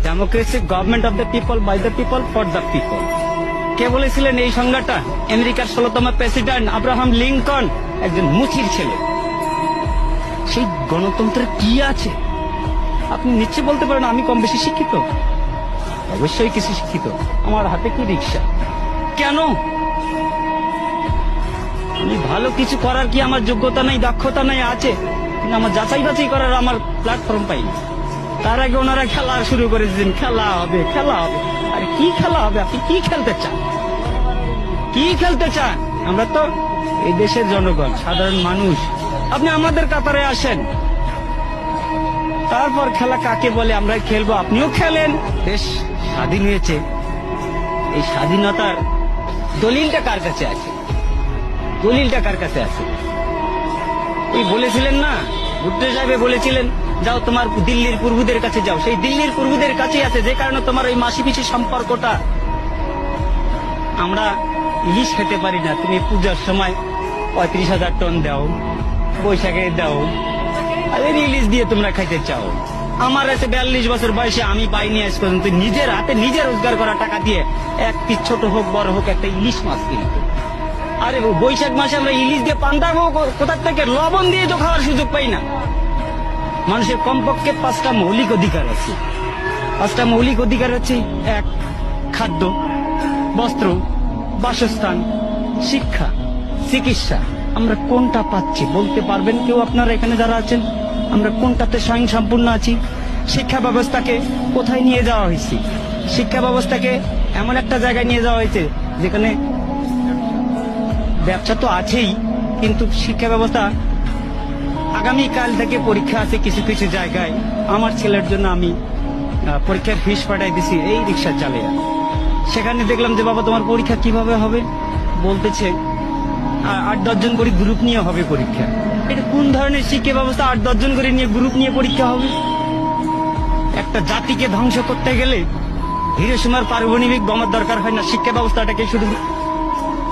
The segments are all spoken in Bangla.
Democracy government of the people, by the people, for the people. কে বলেছিলেন এই সংজ্ঞাটা? আমেরিকার 16তম প্রেসিডেন্ট আব্রাহাম লিঙ্কন, একজন মুচির ছেলে। সেই গণতন্ত্রের কি আছে? আপনি নিশ্চয় বলতে পারেন আমি কম বেশি শিক্ষিত। অবশ্যই কিছু শিক্ষিত। আমার হাতে কি রিক্সা? কেন? আমি ভালো কিছু করার কি আমার যোগ্যতা নাই, দক্ষতা নাই? আছে, কিন্তু আমার যাচাই বাছাই করার আমার প্ল্যাটফর্ম পাই। তার আগে ওনারা খেলা শুরু করে দিয়েছেন, খেলা হবে, খেলা হবে। আরে কি খেলা হবে? আপনি কি খেলতে চান? কি খেলতে চান? আমরা তো এই দেশের জনগণ, সাধারণ মানুষ। আপনি আমাদের কাতারে আসেন, তারপর খেলা কাকে বলে আমরা খেলবো। আপনিও খেলেন। দেশ স্বাধীন হয়েছে, এই স্বাধীনতার দলিলটা কার কাছে আছে? দলিলটা কার কাছে আছে? ওই বলেছিলেন না, বুদ্ধ সাহেব বলেছিলেন, যাও তোমার দিল্লির পূর্বদের কাছে যাও। সেই দিল্লির পূর্বদের কাছেই আছে, যে কারণে তোমার ওই মাসি পিসি সম্পর্কটা। আমরা ইলিশ খেতে পারি না, তুমি পূজার সময় 35,000 টন দাও, বৈশাখে দাও, আর ইলিশ দিয়ে তোমরা খাইতে চাও। আমার আছে 42 বছর বয়সে আমি পাইনি আজ পর্যন্ত নিজের হাতে নিজে রোজগার করা টাকা দিয়ে এক পিস ছোট হোক বড় হোক একটা ইলিশ মাছ কিনতে। আরে বৈশাখ মাসে আমরা ইলিশ দিয়ে পান্তা কোথার থেকে, লবণ দিয়ে তো খাওয়ার সুযোগ পাই না। মানুষের কমপক্ষে 5টা মৌলিক অধিকার আছে। 5টা মৌলিক অধিকার হচ্ছে: 1, খাদ্য, বস্ত্র, বাসস্থান, শিক্ষা, চিকিৎসা। আমরা কোনটা পাচ্ছি বলতে পারবেন কেউ? আপনারা এখানে যারা আছেন, আমরা কোনটাতে স্বয়ংসম্পূর্ণ আছি? শিক্ষা ব্যবস্থাকে কোথায় নিয়ে যাওয়া হয়েছে? শিক্ষা ব্যবস্থাকে এমন একটা জায়গায় নিয়ে যাওয়া হয়েছে যেখানে ব্যবসা তো আছেই, কিন্তু শিক্ষা ব্যবস্থা, আগামীকাল থেকে পরীক্ষা আছে কিছু কিছু জায়গায়। আমার ছেলের জন্য আমি পরীক্ষার ফিস পাঠাই দিছি এই রিক্সা চালিয়ে। সেখানে দেখলাম যে বাবা তোমার পরীক্ষা কিভাবে হবে? বলতেছে 8-10 জন করে গ্রুপ নিয়ে হবে পরীক্ষা। এটা কোন ধরনের শিক্ষা ব্যবস্থা? 8-10 জন করে নিয়ে গ্রুপ নিয়ে পরীক্ষা হবে? একটা জাতিকে ধ্বংস করতে গেলে হিরোশিমার পারমাণবিক বোমার দরকার হয় না, শিক্ষা ব্যবস্থাটাকে শুধু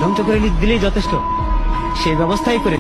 ধ্বংস করে দিলেই যথেষ্ট। সেই ব্যবস্থাই করে